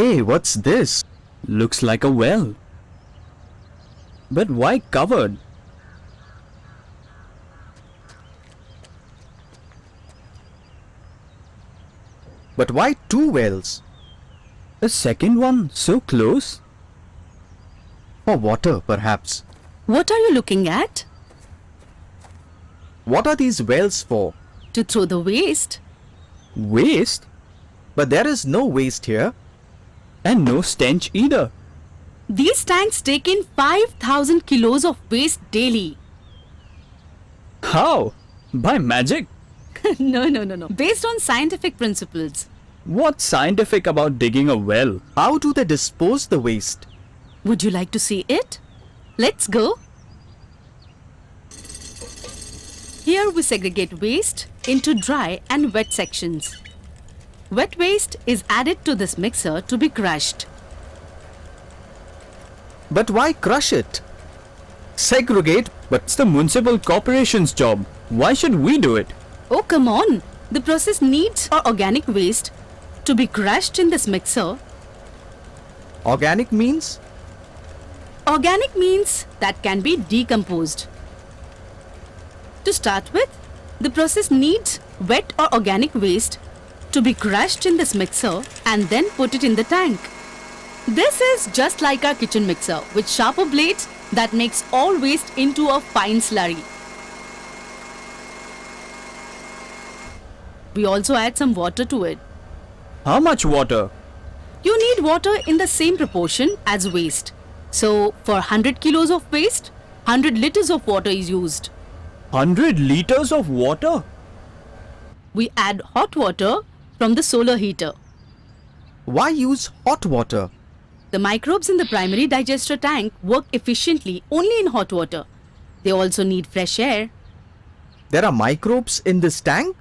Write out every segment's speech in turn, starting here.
Hey, what's this? Looks like a well. But why covered? But why two wells? A second one so close? For water, perhaps. What are you looking at? What are these wells for? To throw the waste. Waste? But there is no waste here. And no stench either. These tanks take in 5,000 kilos of waste daily. How? By magic? No. Based on scientific principles. What's scientific about digging a well? How do they dispose the waste? Would you like to see it? Let's go. Here we segregate waste into dry and wet sections. Wet waste is added to this mixer to be crushed. But why crush it? Segregate, but It's the municipal corporation's job. Why should we do it? Oh, come on. The process needs our organic waste to be crushed in this mixer. organic means? Organic means that can be decomposed. To start with, the process needs wet or organic waste to be crushed in this mixer and then put it in the tank. This is just like our kitchen mixer with sharper blades that makes all waste into a fine slurry. We also add some water to it. How much water? You need water in the same proportion as waste. So, for 100 kilos of waste, 100 liters of water is used. 100 liters of water? We add hot water from the solar heater. Why use hot water? The microbes in the primary digester tank work efficiently only in hot water. They also need fresh air. There are microbes in this tank?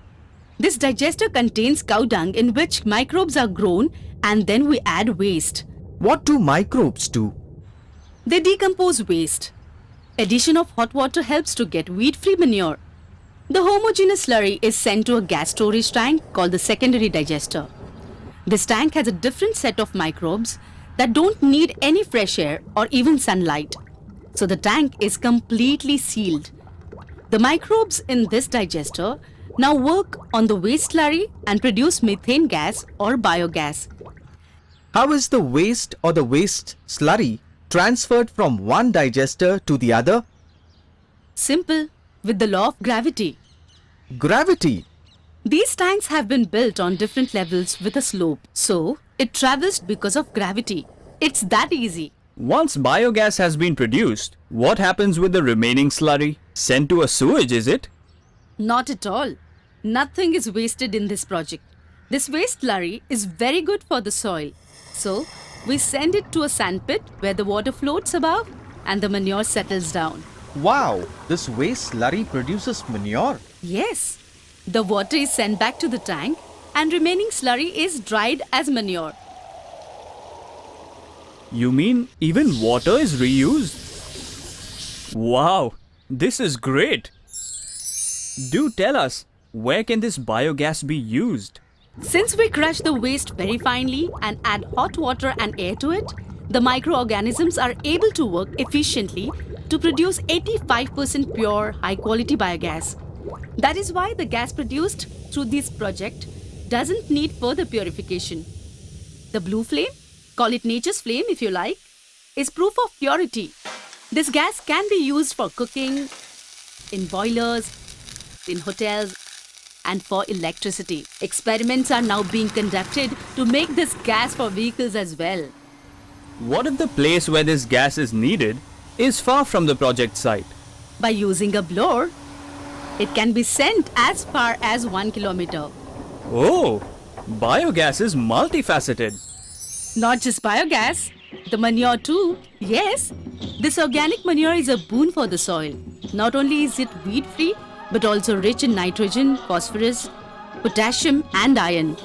This digester contains cow dung in which microbes are grown, and then we add waste. What do microbes do? They decompose waste. Addition of hot water helps to get weed-free manure. The homogeneous slurry is sent to a gas storage tank called the secondary digester. This tank has a different set of microbes that don't need any fresh air or even sunlight. So the tank is completely sealed. The microbes in this digester now work on the waste slurry and produce methane gas or biogas. How is the waste or the waste slurry transferred from one digester to the other? Simple, with the law of gravity. Gravity. These tanks have been built on different levels with a slope, so it travels because of gravity. It's that easy. Once biogas has been produced, what happens with the remaining slurry? Sent to a sewage, is it? Not at all. Nothing is wasted in this project. This waste slurry is very good for the soil. So, we send it to a sandpit where the water floats above and the manure settles down. Wow, this waste slurry produces manure. Yes, the water is sent back to the tank and remaining slurry is dried as manure. You mean even water is reused? Wow, this is great. Do tell us, where can this biogas be used? Since we crush the waste very finely and add hot water and air to it, the microorganisms are able to work efficiently to produce 85% pure, high-quality biogas. That is why the gas produced through this project doesn't need further purification. The blue flame, call it nature's flame if you like, is proof of purity. This gas can be used for cooking, in boilers, in hotels, and for electricity. Experiments are now being conducted to make this gas for vehicles as well. What if the place where this gas is needed is far from the project site? By using a blower, it can be sent as far as 1 kilometer. Oh, biogas is multifaceted. Not just biogas, the manure too. Yes, this organic manure is a boon for the soil. Not only is it weed-free, but also rich in nitrogen, phosphorus, potassium and iron.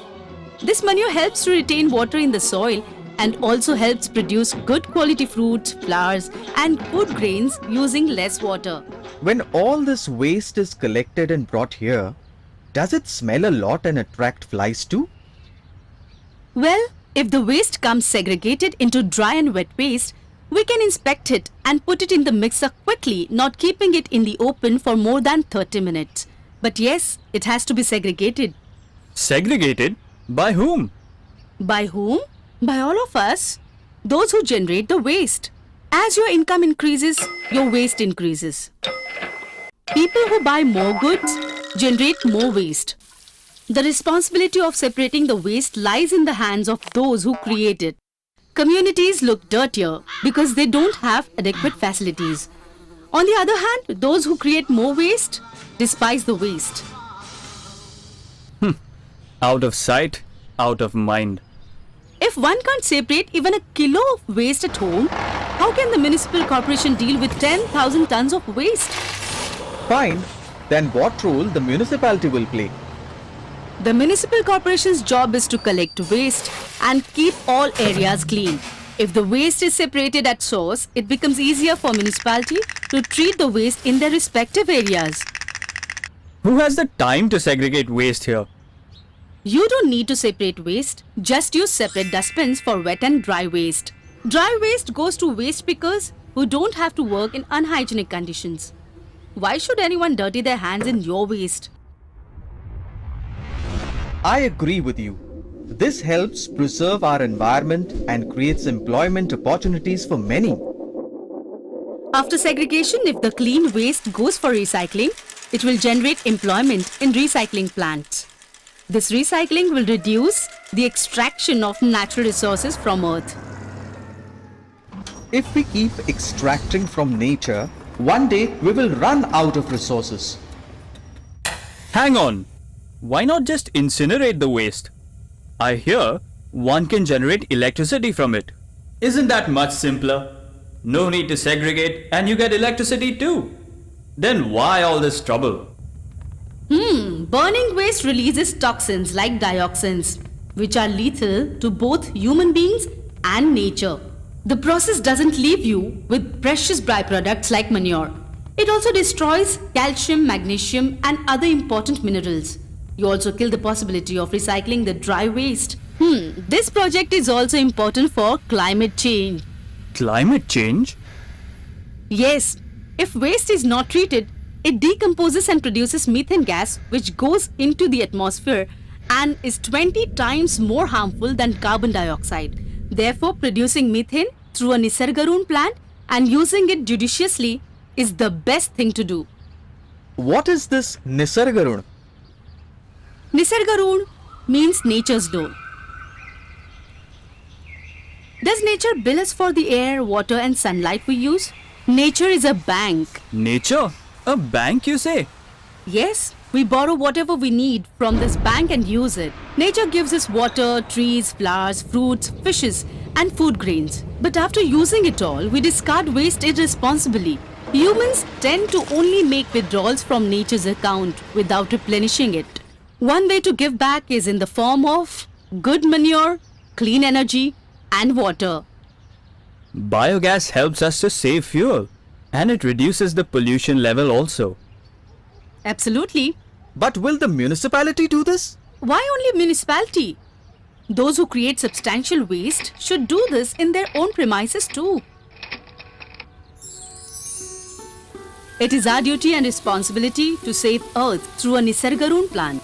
This manure helps to retain water in the soil and also helps produce good quality fruits, flowers and food grains using less water. When all this waste is collected and brought here, does it smell a lot and attract flies too? Well, If the waste comes segregated into dry and wet waste, we can inspect it and put it in the mixer quickly, not keeping it in the open for more than 30 minutes. But yes, it has to be segregated. Segregated? By whom? By whom? By all of us. Those who generate the waste. As your income increases, your waste increases. People who buy more goods generate more waste. The responsibility of separating the waste lies in the hands of those who create it. Communities look dirtier because they don't have adequate facilities. On the other hand, those who create more waste despise the waste. Out of sight, out of mind. If one can't separate even a kilo of waste at home, how can the municipal corporation deal with 10,000 tons of waste? Fine. Then what role the municipality will play? The municipal corporation's job is to collect waste and keep all areas clean. If the waste is separated at source, it becomes easier for municipality to treat the waste in their respective areas. Who has the time to segregate waste here? You don't need to separate waste. Just use separate dustbins for wet and dry waste. Dry waste goes to waste pickers who don't have to work in unhygienic conditions. Why should anyone dirty their hands in your waste? I agree with you. This helps preserve our environment and creates employment opportunities for many. After segregation, if the clean waste goes for recycling, it will generate employment in recycling plants. This recycling will reduce the extraction of natural resources from earth. If we keep extracting from nature, one day we will run out of resources. Hang on. Why not just incinerate the waste? I hear one can generate electricity from it. Isn't that much simpler? No need to segregate and you get electricity too. Then why all this trouble? Burning waste releases toxins like dioxins, which are lethal to both human beings and nature. The process doesn't leave you with precious byproducts like manure. It also destroys calcium, magnesium, and other important minerals. You also kill the possibility of recycling the dry waste. This project is also important for climate change. Climate change? Yes, if waste is not treated, it decomposes and produces methane gas, which goes into the atmosphere and is 20 times more harmful than carbon dioxide. Therefore, producing methane through a Nisraga plant and using it judiciously is the best thing to do. What is this Nisraga? Nisraga means nature's loan. Does nature bill us for the air, water and sunlight we use? Nature is a bank. Nature? A bank, you say? Yes, we borrow whatever we need from this bank and use it. Nature gives us water, trees, flowers, fruits, fishes and food grains. But after using it all, we discard waste irresponsibly. Humans tend to only make withdrawals from nature's account without replenishing it. One way to give back is in the form of good manure, clean energy and water. Biogas helps us to save fuel and it reduces the pollution level also. Absolutely. But will the municipality do this? Why only municipality? Those who create substantial waste should do this in their own premises too. It is our duty and responsibility to save Earth through a Nisraga plant.